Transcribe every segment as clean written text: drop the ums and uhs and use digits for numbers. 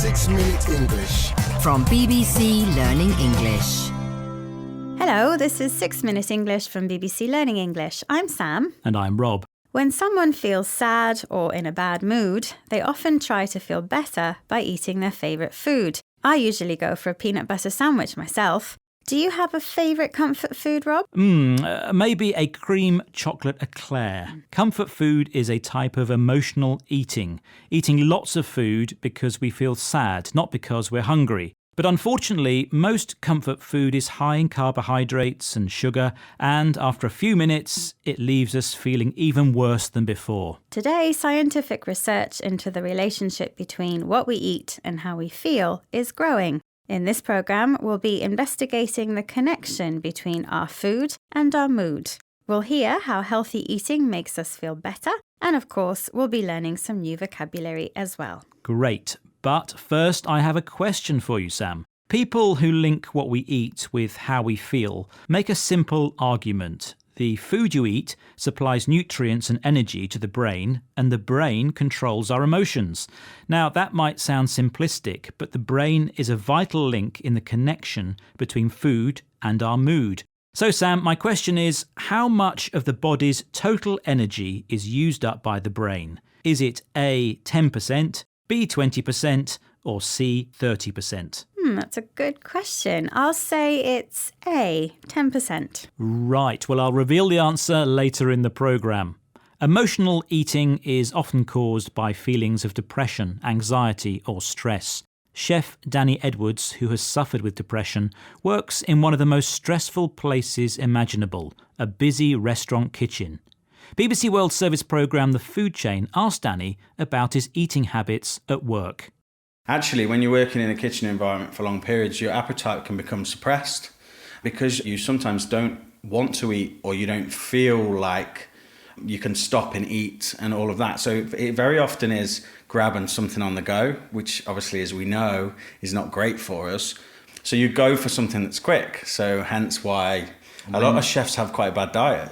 6-Minute English from BBC Learning English. Hello, this is 6-Minute English from BBC Learning English. I'm Sam. And I'm Rob. When someone feels sad or in a bad mood, they often try to feel better by eating their favourite food. I usually go for a peanut butter sandwich myself. Do you have a favourite comfort food, Rob? Maybe a cream chocolate eclair. Comfort food is a type of emotional eating lots of food because we feel sad, not because we're hungry. But unfortunately, most comfort food is high in carbohydrates and sugar, and after a few minutes, it leaves us feeling even worse than before. Today, scientific research into the relationship between what we eat and how we feel is growing. In this programme, we'll be investigating the connection between our food and our mood. We'll hear how healthy eating makes us feel better, and of course, we'll be learning some new vocabulary as well. Great. But first, I have a question for you, Sam. People who link what we eat with how we feel make a simple argument. The food you eat supplies nutrients and energy to the brain, and the brain controls our emotions. Now, that might sound simplistic, but the brain is a vital link in the connection between food and our mood. So, Sam, my question is, how much of the body's total energy is used up by the brain? Is it A, 10%, B, 20%, or C, 30%? That's a good question. I'll say it's A, 10%. Right, well, I'll reveal the answer later in the programme. Emotional eating is often caused by feelings of depression, anxiety, or stress. Chef Danny Edwards, who has suffered with depression, works in one of the most stressful places imaginable, a busy restaurant kitchen. BBC World Service programme The Food Chain asked Danny about his eating habits at work. Actually, when you're working in a kitchen environment for long periods, your appetite can become suppressed because you sometimes don't want to eat or you don't feel like you can stop and eat and all of that. So it very often is grabbing something on the go, which obviously, as we know, is not great for us. So you go for something that's quick. So hence why a lot of chefs have quite a bad diet.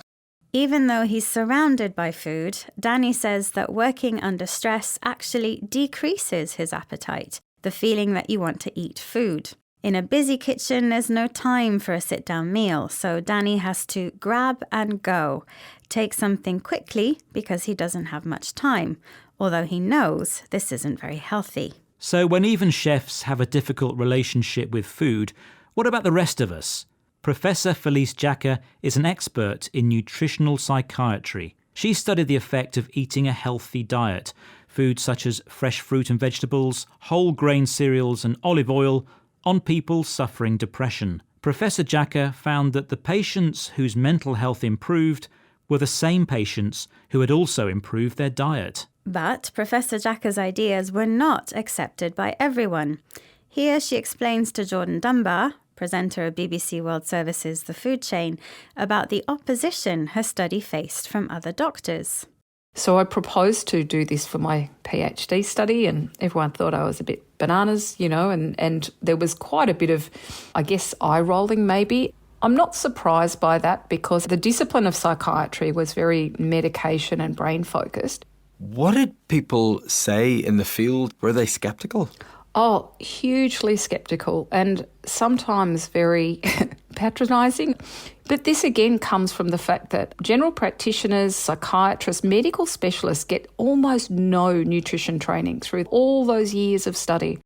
Even though he's surrounded by food, Danny says that working under stress actually decreases his appetite, the feeling that you want to eat food. In a busy kitchen, there's no time for a sit-down meal, so Danny has to grab and go, take something quickly because he doesn't have much time, although he knows this isn't very healthy. So when even chefs have a difficult relationship with food, what about the rest of us? Professor Felice Jacka is an expert in nutritional psychiatry. She studied the effect of eating a healthy diet, foods such as fresh fruit and vegetables, whole grain cereals and olive oil, on people suffering depression. Professor Jacka found that the patients whose mental health improved were the same patients who had also improved their diet. But Professor Jacka's ideas were not accepted by everyone. Here she explains to Jordan Dunbar, presenter of BBC World Service's The Food Chain, about the opposition her study faced from other doctors. So I proposed to do this for my PhD study, and everyone thought I was a bit bananas, and there was quite a bit of, I guess, eye-rolling maybe. I'm not surprised by that because the discipline of psychiatry was very medication and brain-focused. What did people say in the field? Were they sceptical? Oh, hugely sceptical and sometimes very patronising. But this again comes from the fact that general practitioners, psychiatrists, medical specialists get almost no nutrition training through all those years of study.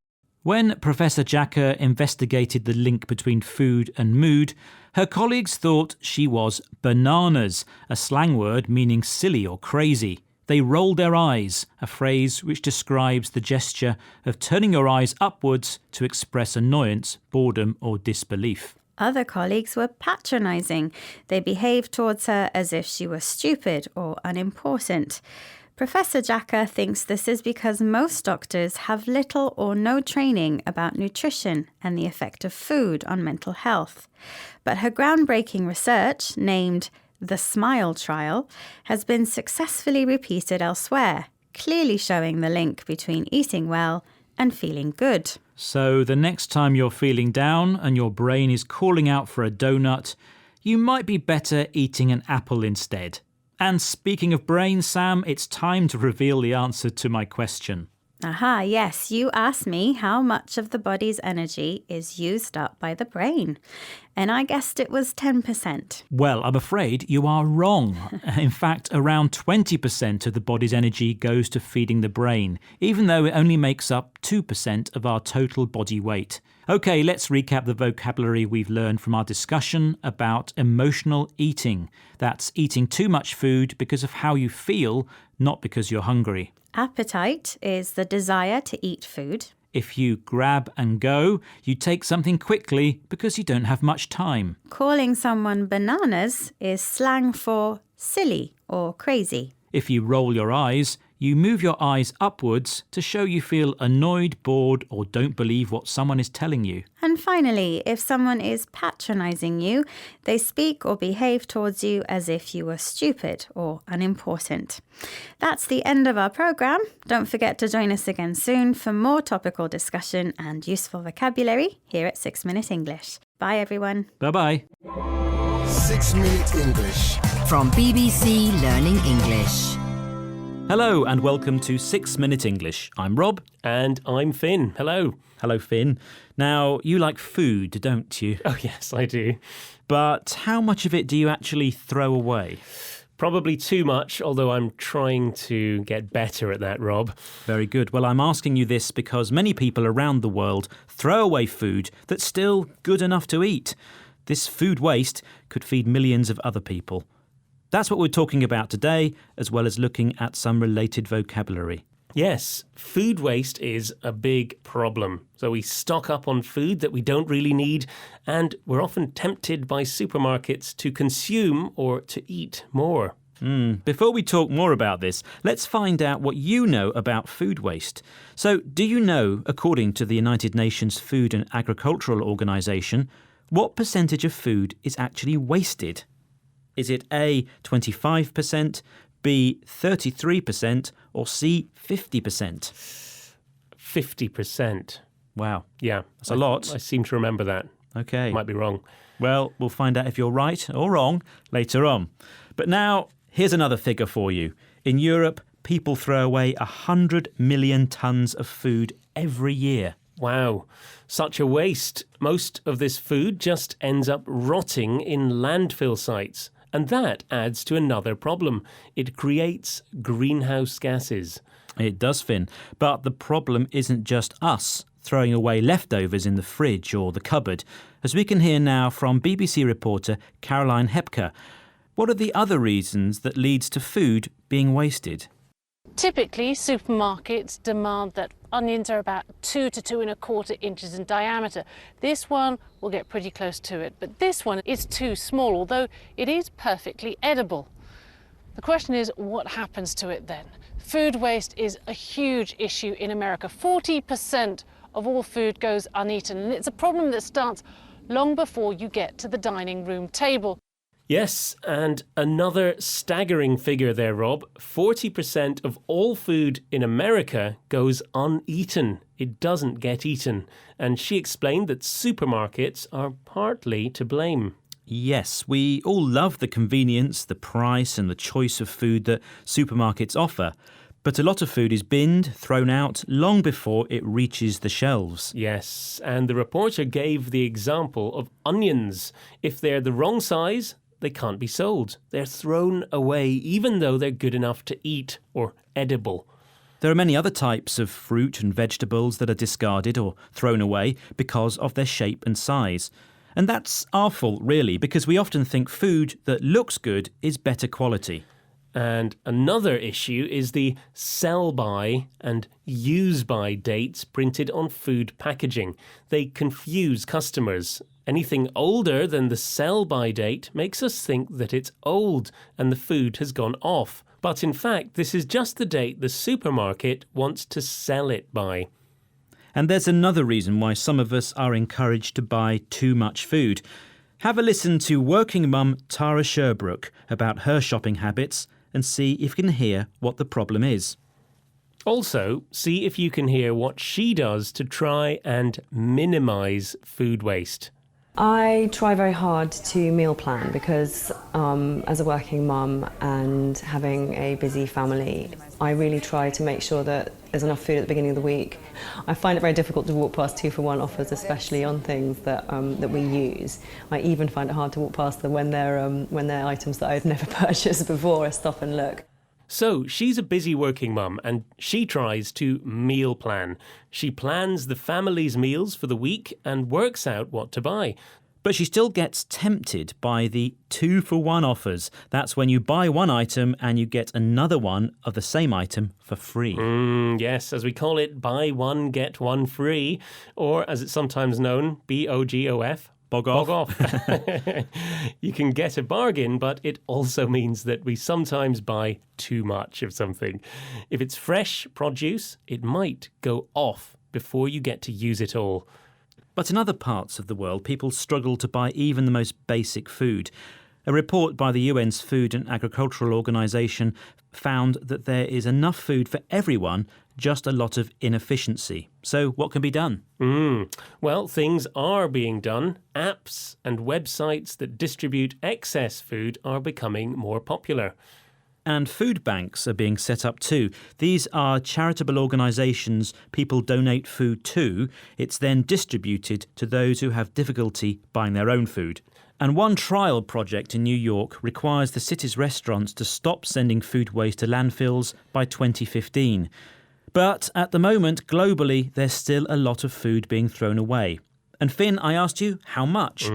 When Professor Jacka investigated the link between food and mood, her colleagues thought she was bananas, a slang word meaning silly or crazy. They rolled their eyes, a phrase which describes the gesture of turning your eyes upwards to express annoyance, boredom or disbelief. Other colleagues were patronising. They behaved towards her as if she was stupid or unimportant. Professor Jacka thinks this is because most doctors have little or no training about nutrition and the effect of food on mental health. But her groundbreaking research, named The SMILE trial, has been successfully repeated elsewhere, clearly showing the link between eating well and feeling good. So the next time you're feeling down and your brain is calling out for a donut, you might be better eating an apple instead. And speaking of brain, Sam, it's time to reveal the answer to my question. Aha, yes, you asked me how much of the body's energy is used up by the brain. And I guessed it was 10%. Well, I'm afraid you are wrong. In fact, around 20% of the body's energy goes to feeding the brain, even though it only makes up 2% of our total body weight. OK, let's recap the vocabulary we've learned from our discussion about emotional eating. That's eating too much food because of how you feel, not because you're hungry. Appetite is the desire to eat food. If you grab and go, you take something quickly because you don't have much time. Calling someone bananas is slang for silly or crazy. If you roll your eyes, you move your eyes upwards to show you feel annoyed, bored, or don't believe what someone is telling you. And finally, if someone is patronizing you, they speak or behave towards you as if you were stupid or unimportant. That's the end of our program. Don't forget to join us again soon for more topical discussion and useful vocabulary here at 6 Minute English. Bye, everyone. Bye-bye. 6 Minute English. From BBC Learning English. Hello and welcome to 6 Minute English. I'm Rob. And I'm Finn. Hello. Hello, Finn. Now, you like food, don't you? Oh, yes, I do. But how much of it do you actually throw away? Probably too much, although I'm trying to get better at that, Rob. Very good. Well, I'm asking you this because many people around the world throw away food that's still good enough to eat. This food waste could feed millions of other people. That's what we're talking about today, as well as looking at some related vocabulary. Yes, food waste is a big problem. So we stock up on food that we don't really need, and we're often tempted by supermarkets to consume or to eat more. Before we talk more about this, let's find out what you know about food waste. So, do you know, according to the United Nations Food and Agricultural Organization, what percentage of food is actually wasted? Is it A, 25%, B, 33%, or C, 50%? 50%. Wow. Yeah. That's a lot. I seem to remember that. OK. Might be wrong. Well, we'll find out if you're right or wrong later on. But now, here's another figure for you. In Europe, people throw away 100 million tonnes of food every year. Wow, such a waste. Most of this food just ends up rotting in landfill sites. And that adds to another problem. It creates greenhouse gases. It does, Finn. But the problem isn't just us throwing away leftovers in the fridge or the cupboard, as we can hear now from BBC reporter Caroline Hepker. What are the other reasons that leads to food being wasted? Typically, supermarkets demand that onions are about 2 to 2¼ inches in diameter. This one will get pretty close to it, but this one is too small, although it is perfectly edible. The question is, what happens to it then? Food waste is a huge issue in America. 40% of all food goes uneaten, and it's a problem that starts long before you get to the dining room table. Yes, and another staggering figure there, Rob. 40% of all food in America goes uneaten. It doesn't get eaten. And she explained that supermarkets are partly to blame. Yes, we all love the convenience, the price and the choice of food that supermarkets offer. But a lot of food is binned, thrown out, long before it reaches the shelves. Yes, and the reporter gave the example of onions. If they're the wrong size, they can't be sold. They're thrown away even though they're good enough to eat or edible. There are many other types of fruit and vegetables that are discarded or thrown away because of their shape and size. And that's our fault, really, because we often think food that looks good is better quality. And another issue is the sell-by and use-by dates printed on food packaging. They confuse customers. Anything older than the sell-by date makes us think that it's old and the food has gone off. But in fact, this is just the date the supermarket wants to sell it by. And there's another reason why some of us are encouraged to buy too much food. Have a listen to working mum Tara Sherbrooke about her shopping habits and see if you can hear what the problem is. Also, see if you can hear what she does to try and minimise food waste. I try very hard to meal plan because as a working mum and having a busy family, I really try to make sure that there's enough food at the beginning of the week. I find it very difficult to walk past 2-for-1 offers, especially on things that we use. I even find it hard to walk past them when they're items that I've never purchased before. I stop and look. So she's a busy working mum and she tries to meal plan. She plans the family's meals for the week and works out what to buy. But she still gets tempted by the 2-for-1 offers. That's when you buy one item and you get another one of the same item for free. Yes, as we call it, buy one, get one free, or as it's sometimes known, BOGOF. Bog off. You can get a bargain, but it also means that we sometimes buy too much of something. If it's fresh produce, it might go off before you get to use it all. But in other parts of the world, people struggle to buy even the most basic food. A report by the UN's Food and Agricultural Organization found that there is enough food for everyone, just a lot of inefficiency. So what can be done? Well, things are being done. Apps and websites that distribute excess food are becoming more popular. And food banks are being set up too. These are charitable organisations people donate food to. It's then distributed to those who have difficulty buying their own food. And one trial project in New York requires the city's restaurants to stop sending food waste to landfills by 2015. But at the moment, globally, there's still a lot of food being thrown away. And Finn, I asked you, how much?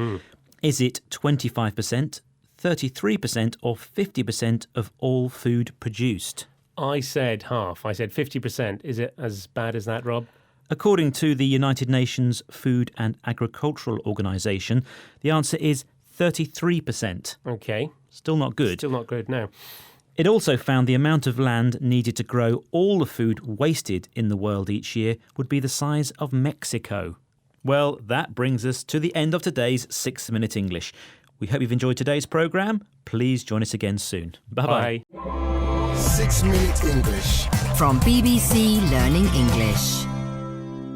Is it 25%, 33% or 50% of all food produced? I said half. I said 50%. Is it as bad as that, Rob? According to the United Nations Food and Agricultural Organization, the answer is 33%. OK. Still not good. Still not good, no. It also found the amount of land needed to grow all the food wasted in the world each year would be the size of Mexico. Well, that brings us to the end of today's 6 Minute English. We hope you've enjoyed today's programme. Please join us again soon. Bye-bye. Bye. 6 Minute English. From BBC Learning English.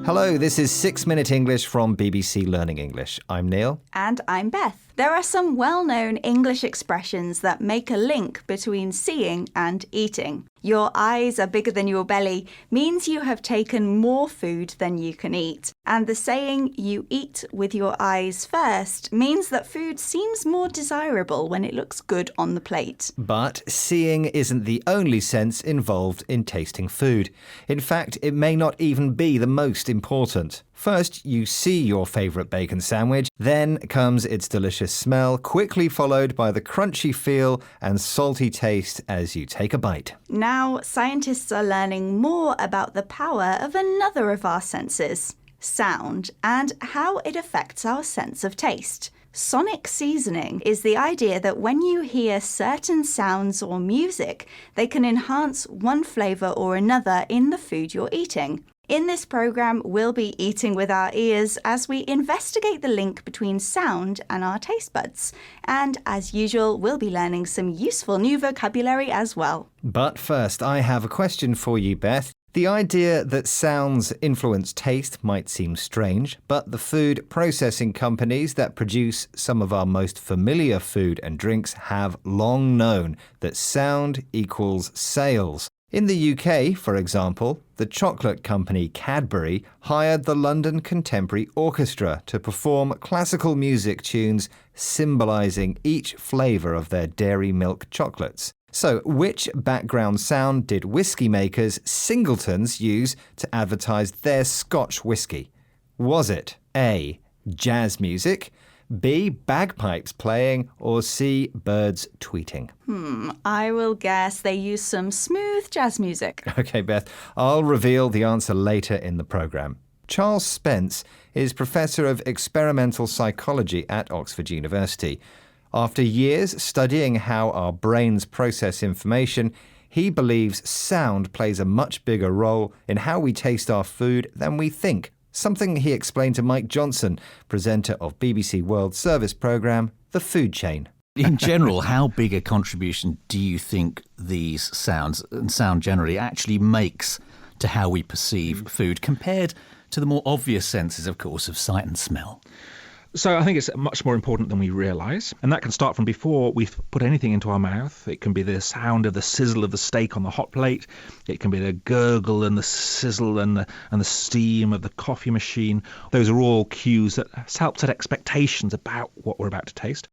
Hello, this is 6 Minute English from BBC Learning English. I'm Neil. And I'm Beth. There are some well-known English expressions that make a link between seeing and eating. Your eyes are bigger than your belly means you have taken more food than you can eat. And the saying, you eat with your eyes first, means that food seems more desirable when it looks good on the plate. But seeing isn't the only sense involved in tasting food. In fact, it may not even be the most important. First, you see your favourite bacon sandwich, then comes its delicious smell, quickly followed by the crunchy feel and salty taste as you take a bite. Now, scientists are learning more about the power of another of our senses, sound, and how it affects our sense of taste. Sonic seasoning is the idea that when you hear certain sounds or music, they can enhance one flavour or another in the food you're eating. In this programme, we'll be eating with our ears as we investigate the link between sound and our taste buds. And as usual, we'll be learning some useful new vocabulary as well. But first, I have a question for you, Beth. The idea that sounds influence taste might seem strange, but the food processing companies that produce some of our most familiar food and drinks have long known that sound equals sales. In the UK, for example, the chocolate company Cadbury hired the London Contemporary Orchestra to perform classical music tunes symbolising each flavour of their dairy milk chocolates. So, which background sound did whiskey makers Singletons use to advertise their Scotch whiskey? Was it A, jazz music, B, bagpipes playing, or C, birds tweeting? I will guess they use some smooth jazz music. OK, Beth, I'll reveal the answer later in the programme. Charles Spence is Professor of Experimental Psychology at Oxford University. After years studying how our brains process information, he believes sound plays a much bigger role in how we taste our food than we think. Something he explained to Mike Johnson, presenter of BBC World Service programme, The Food Chain. In general, how big a contribution do you think these sounds, and sound generally, actually makes to how we perceive food compared to the more obvious senses, of course, of sight and smell? So I think it's much more important than we realise. And that can start from before we've put anything into our mouth. It can be the sound of the sizzle of the steak on the hot plate. It can be the gurgle and the sizzle and the steam of the coffee machine. Those are all cues that help set expectations about what we're about to taste.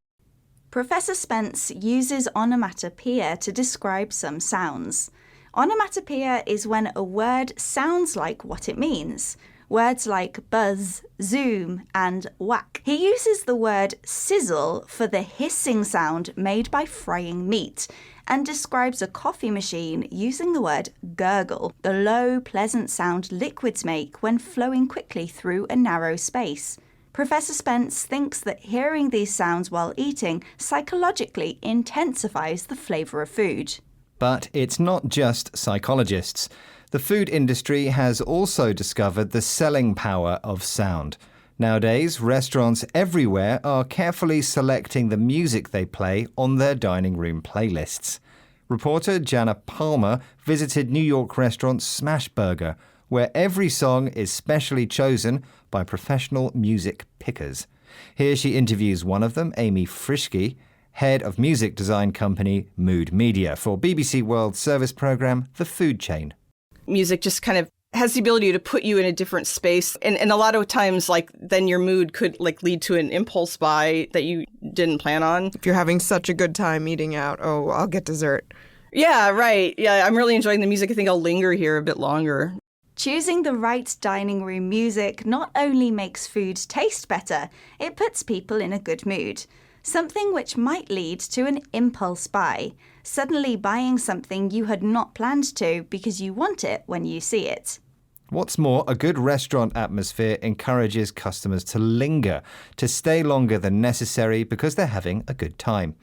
Professor Spence uses onomatopoeia to describe some sounds. Onomatopoeia is when a word sounds like what it means. Words like buzz, zoom, and whack. He uses the word sizzle for the hissing sound made by frying meat, and describes a coffee machine using the word gurgle, the low, pleasant sound liquids make when flowing quickly through a narrow space. Professor Spence thinks that hearing these sounds while eating psychologically intensifies the flavour of food. But it's not just psychologists. The food industry has also discovered the selling power of sound. Nowadays, restaurants everywhere are carefully selecting the music they play on their dining room playlists. Reporter Jana Palmer visited New York restaurant Smashburger, where every song is specially chosen by professional music pickers. Here she interviews one of them, Amy Frischke, head of music design company Mood Media, for BBC World Service programme The Food Chain. Music just kind of has the ability to put you in a different space. And a lot of times, then your mood could lead to an impulse buy that you didn't plan on. If you're having such a good time eating out, oh, I'll get dessert. Yeah, right. Yeah, I'm really enjoying the music. I think I'll linger here a bit longer. Choosing the right dining room music not only makes food taste better, it puts people in a good mood. Something which might lead to an impulse buy, suddenly buying something you had not planned to because you want it when you see it. What's more, a good restaurant atmosphere encourages customers to linger, to stay longer than necessary because they're having a good time.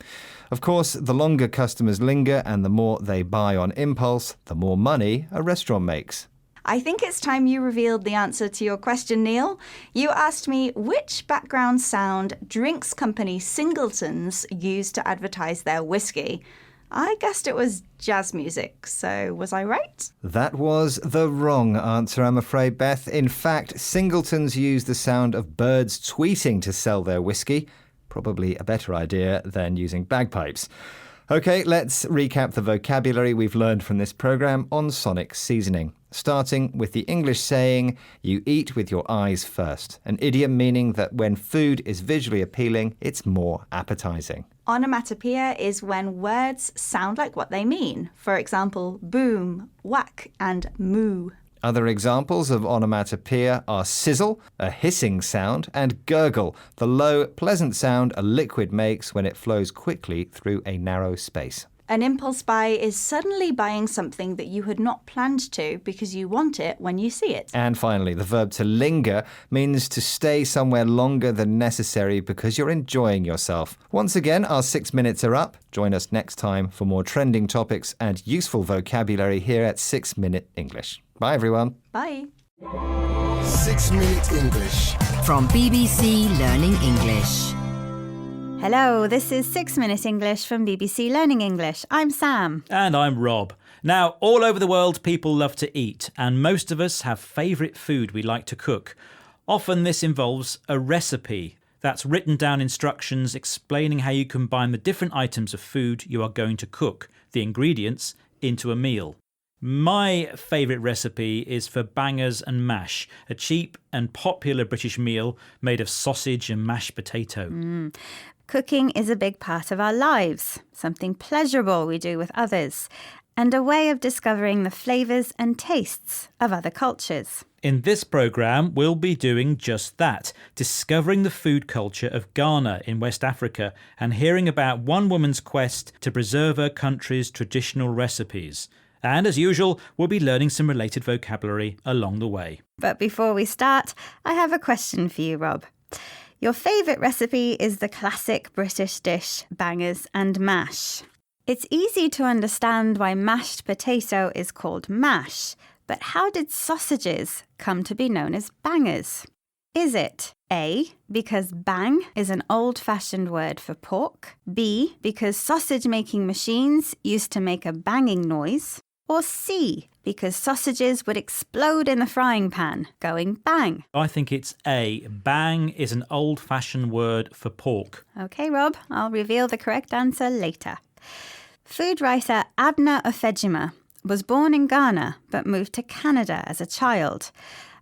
Of course, the longer customers linger and the more they buy on impulse, the more money a restaurant makes. I think it's time you revealed the answer to your question, Neil. You asked me which background sound drinks company Singleton's used to advertise their whiskey. I guessed it was jazz music, so was I right? That was the wrong answer, I'm afraid, Beth. In fact, Singleton's used the sound of birds tweeting to sell their whiskey. Probably a better idea than using bagpipes. OK, let's recap the vocabulary we've learned from this programme on sonic seasoning. Starting with the English saying, you eat with your eyes first, an idiom meaning that when food is visually appealing, it's more appetising. Onomatopoeia is when words sound like what they mean. For example, boom, whack, and moo. Other examples of onomatopoeia are sizzle, a hissing sound, and gurgle, the low, pleasant sound a liquid makes when it flows quickly through a narrow space. An impulse buy is suddenly buying something that you had not planned to because you want it when you see it. And finally, the verb to linger means to stay somewhere longer than necessary because you're enjoying yourself. Once again, our 6 minutes are up. Join us next time for more trending topics and useful vocabulary here at 6 Minute English. Bye, everyone. Bye. 6 Minute English. From BBC Learning English. Hello, this is 6 Minute English from BBC Learning English. I'm Sam. And I'm Rob. Now, all over the world, people love to eat, and most of us have favourite food we like to cook. Often this involves a recipe. That's written down instructions explaining how you combine the different items of food you are going to cook, the ingredients, into a meal. My favourite recipe is for bangers and mash, a cheap and popular British meal made of sausage and mashed potato. Cooking is a big part of our lives, something pleasurable we do with others, and a way of discovering the flavours and tastes of other cultures. In this programme, we'll be doing just that, discovering the food culture of Ghana in West Africa and hearing about one woman's quest to preserve her country's traditional recipes. And as usual, we'll be learning some related vocabulary along the way. But before we start, I have a question for you, Rob. Your favourite recipe is the classic British dish, bangers and mash. It's easy to understand why mashed potato is called mash, but how did sausages come to be known as bangers? Is it A, because bang is an old-fashioned word for pork, B, because sausage-making machines used to make a banging noise, Or C, because sausages would explode in the frying pan, going bang? I think it's A. Bang is an old-fashioned word for pork. Okay, Rob, I'll reveal the correct answer later. Food writer Abner Ofejima was born in Ghana but moved to Canada as a child.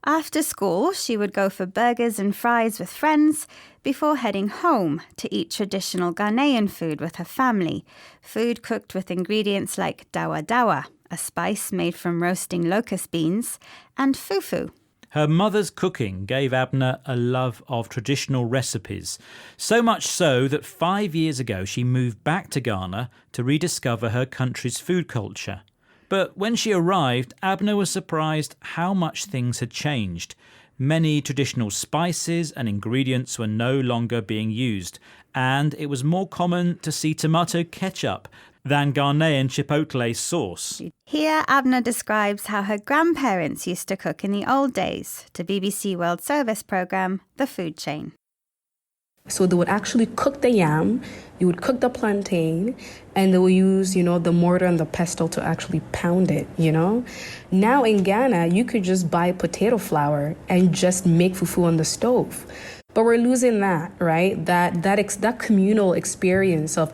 After school, she would go for burgers and fries with friends before heading home to eat traditional Ghanaian food with her family, food cooked with ingredients like dawa dawa, a spice made from roasting locust beans, and fufu. Her mother's cooking gave Abner a love of traditional recipes, so much so that 5 years ago she moved back to Ghana to rediscover her country's food culture. But when she arrived, Abner was surprised how much things had changed. Many traditional spices and ingredients were no longer being used, and it was more common to see tomato ketchup than Ghanaian chipotle sauce. Here, Abner describes how her grandparents used to cook in the old days to BBC World Service programme The Food Chain. So they would actually cook the yam, you would cook the plantain, and they will use, the mortar and the pestle to actually pound it, Now in Ghana, you could just buy potato flour and just make fufu on the stove. But we're losing that, right? That communal experience of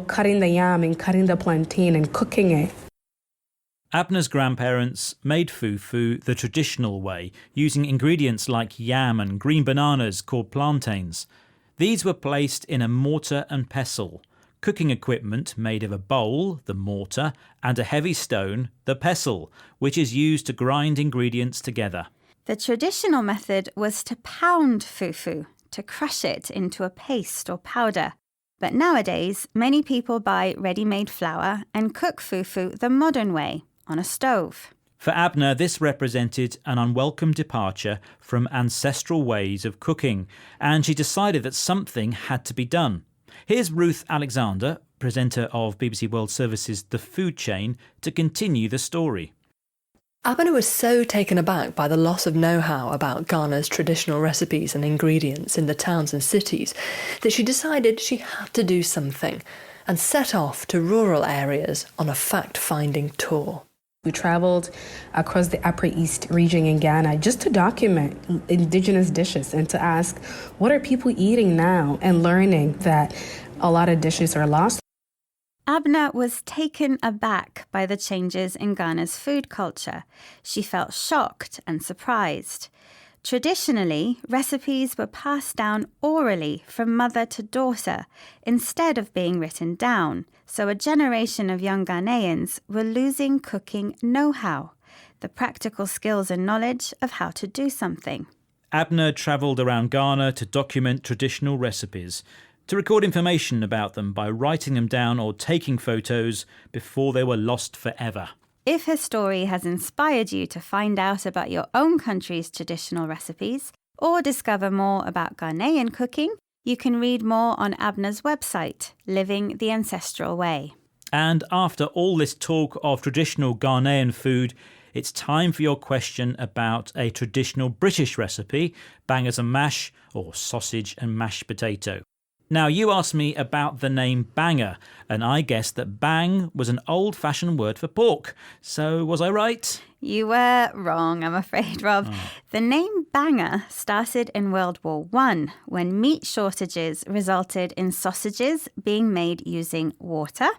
cutting the yam and cutting the plantain and cooking it. Abner's grandparents made fufu the traditional way, using ingredients like yam and green bananas called plantains. These were placed in a mortar and pestle, cooking equipment made of a bowl, the mortar, and a heavy stone, the pestle, which is used to grind ingredients together. The traditional method was to pound fufu, to crush it into a paste or powder. But nowadays, many people buy ready-made flour and cook fufu the modern way, on a stove. For Abner, this represented an unwelcome departure from ancestral ways of cooking, and she decided that something had to be done. Here's Ruth Alexander, presenter of BBC World Service's The Food Chain, to continue the story. Abner was so taken aback by the loss of know-how about Ghana's traditional recipes and ingredients in the towns and cities that she decided she had to do something and set off to rural areas on a fact-finding tour. We traveled across the Upper East region in Ghana just to document indigenous dishes and to ask, what are people eating now? And learning that a lot of dishes are lost. Abner was taken aback by the changes in Ghana's food culture. She felt shocked and surprised. Traditionally, recipes were passed down orally from mother to daughter instead of being written down, so a generation of young Ghanaians were losing cooking know-how, the practical skills and knowledge of how to do something. Abner travelled around Ghana to document traditional recipes, to record information about them by writing them down or taking photos before they were lost forever. If her story has inspired you to find out about your own country's traditional recipes or discover more about Ghanaian cooking, you can read more on Abner's website, Living the Ancestral Way. And after all this talk of traditional Ghanaian food, it's time for your question about a traditional British recipe, bangers and mash, or sausage and mashed potato. Now, you asked me about the name banger, and I guessed that bang was an old-fashioned word for pork. So, was I right? You were wrong, I'm afraid, Rob. The name banger started in World War I, when meat shortages resulted in sausages being made using water.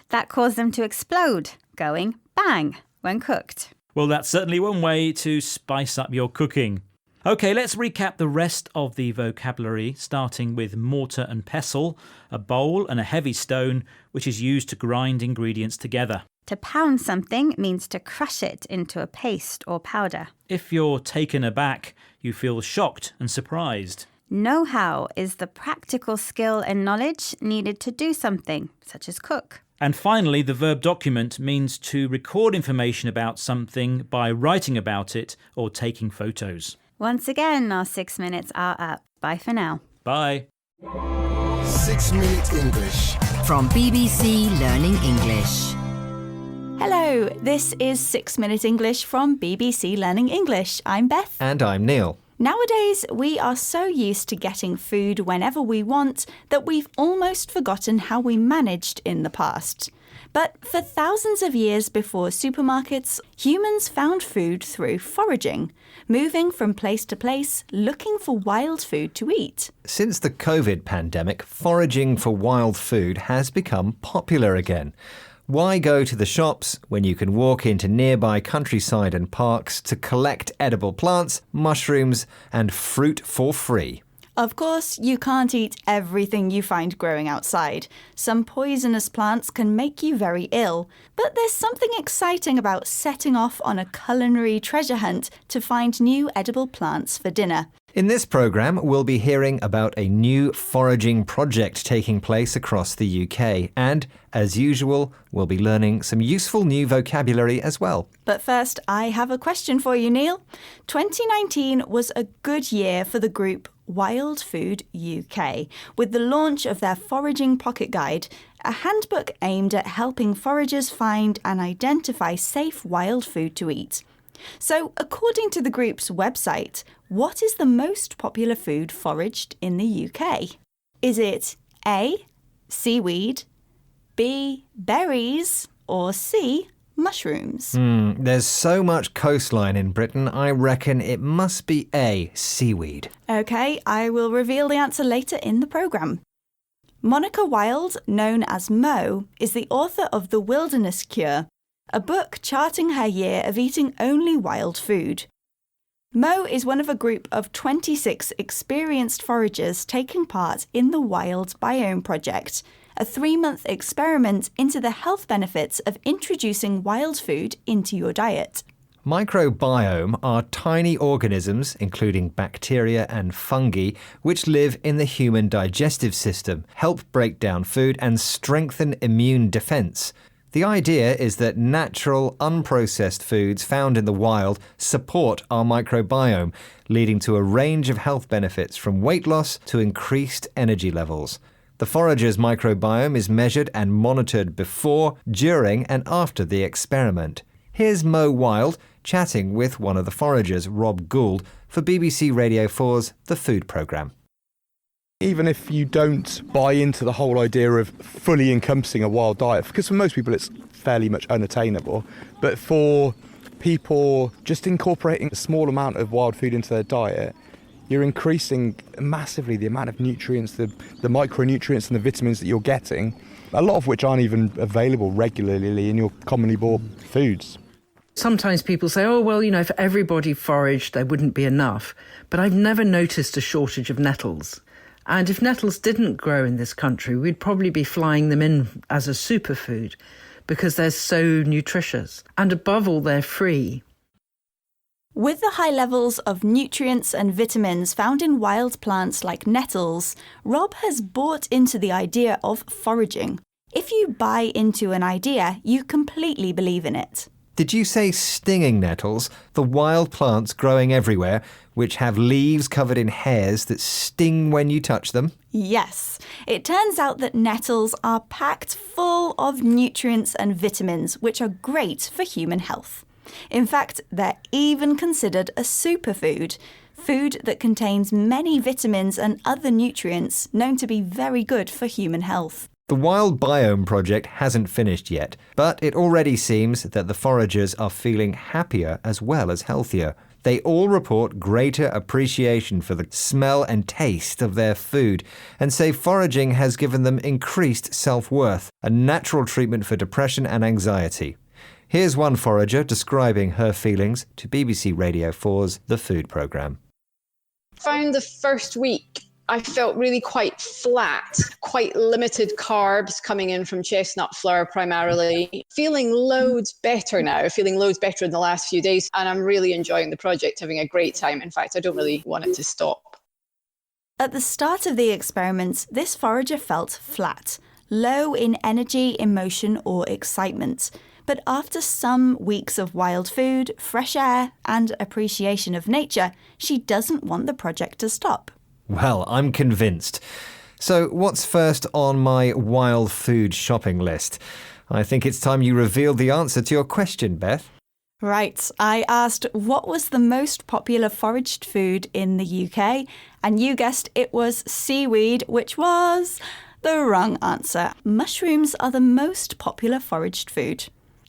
That caused them to explode, going bang when cooked. Well, that's certainly one way to spice up your cooking. OK, let's recap the rest of the vocabulary, starting with mortar and pestle, a bowl and a heavy stone, which is used to grind ingredients together. To pound something means to crush it into a paste or powder. If you're taken aback, you feel shocked and surprised. Know-how is the practical skill and knowledge needed to do something, such as cook. And finally, the verb document means to record information about something by writing about it or taking photos. Once again, our 6 minutes are up. Bye for now. Bye. 6 Minute English. From BBC Learning English. Hello, this is 6 Minute English from BBC Learning English. I'm Beth. And I'm Neil. Nowadays, we are so used to getting food whenever we want that we've almost forgotten how we managed in the past. But for thousands of years before supermarkets, humans found food through foraging, moving from place to place, looking for wild food to eat. Since the COVID pandemic, foraging for wild food has become popular again. Why go to the shops when you can walk into nearby countryside and parks to collect edible plants, mushrooms, and fruit for free? Of course, you can't eat everything you find growing outside. Some poisonous plants can make you very ill. But there's something exciting about setting off on a culinary treasure hunt to find new edible plants for dinner. In this programme, we'll be hearing about a new foraging project taking place across the UK. And, as usual, we'll be learning some useful new vocabulary as well. But first, I have a question for you, Neil. 2019 was a good year for the group Wild Food UK, with the launch of their Foraging Pocket Guide, a handbook aimed at helping foragers find and identify safe wild food to eat. So, according to the group's website, what is the most popular food foraged in the UK? Is it A, seaweed, B, berries, or C, mushrooms? There's so much coastline in Britain, I reckon it must be A, seaweed. OK, I will reveal the answer later in the programme. Monica Wilde, known as Mo, is the author of The Wilderness Cure, a book charting her year of eating only wild food. Mo is one of a group of 26 experienced foragers taking part in the Wild Biome Project, a 3-month experiment into the health benefits of introducing wild food into your diet. Microbiome are tiny organisms, including bacteria and fungi, which live in the human digestive system, help break down food and strengthen immune defense. The idea is that natural, unprocessed foods found in the wild support our microbiome, leading to a range of health benefits from weight loss to increased energy levels. The forager's microbiome is measured and monitored before, during and after the experiment. Here's Mo Wilde chatting with one of the foragers, Rob Gould, for BBC Radio 4's The Food Programme. Even if you don't buy into the whole idea of fully encompassing a wild diet, because for most people it's fairly much unattainable, but for people just incorporating a small amount of wild food into their diet, you're increasing massively the amount of nutrients, the micronutrients and the vitamins that you're getting, a lot of which aren't even available regularly in your commonly bought foods. Sometimes people say, oh, well, if everybody foraged, there wouldn't be enough. But I've never noticed a shortage of nettles. And if nettles didn't grow in this country, we'd probably be flying them in as a superfood because they're so nutritious. And above all, they're free. With the high levels of nutrients and vitamins found in wild plants like nettles, Rob has bought into the idea of foraging. If you buy into an idea, you completely believe in it. Did you say stinging nettles, the wild plants growing everywhere, which have leaves covered in hairs that sting when you touch them? Yes. It turns out that nettles are packed full of nutrients and vitamins, which are great for human health. In fact, they're even considered a superfood, food that contains many vitamins and other nutrients known to be very good for human health. The Wild Biome Project hasn't finished yet, but it already seems that the foragers are feeling happier as well as healthier. They all report greater appreciation for the smell and taste of their food and say foraging has given them increased self-worth, a natural treatment for depression and anxiety. Here's one forager describing her feelings to BBC Radio 4's The Food Programme. Found the first week I felt really quite flat, quite limited carbs coming in from chestnut flour primarily. Feeling loads better now, feeling loads better in the last few days. And I'm really enjoying the project, having a great time. In fact, I don't really want it to stop. At the start of the experiment, this forager felt flat, low in energy, emotion or excitement. But after some weeks of wild food, fresh air and appreciation of nature, she doesn't want the project to stop. Well, I'm convinced. So what's first on my wild food shopping list? I think it's time you revealed the answer to your question, Beth. Right, I asked what was the most popular foraged food in the UK, and you guessed it was seaweed, which was The wrong answer. Mushrooms are the most popular foraged food.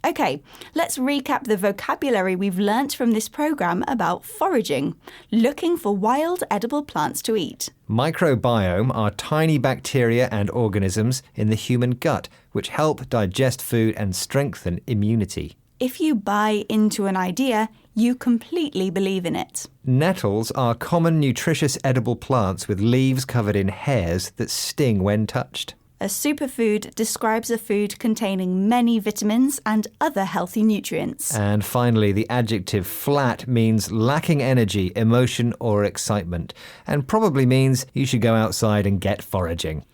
Okay, let's recap the vocabulary we've learnt from this programme about foraging, looking for wild edible plants to eat. Microbiome are tiny bacteria and organisms in the human gut which help digest food and strengthen immunity. If you buy into an idea, you completely believe in it. Nettles are common nutritious edible plants with leaves covered in hairs that sting when touched. A superfood describes a food containing many vitamins and other healthy nutrients. And finally, the adjective flat means lacking energy, emotion or excitement, and probably means you should go outside and get foraging.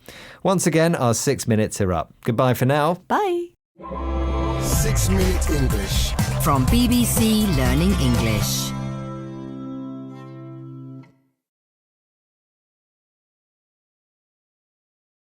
Once again, our 6 minutes are up. Goodbye for now. Bye. 6 Minute English. From BBC Learning English.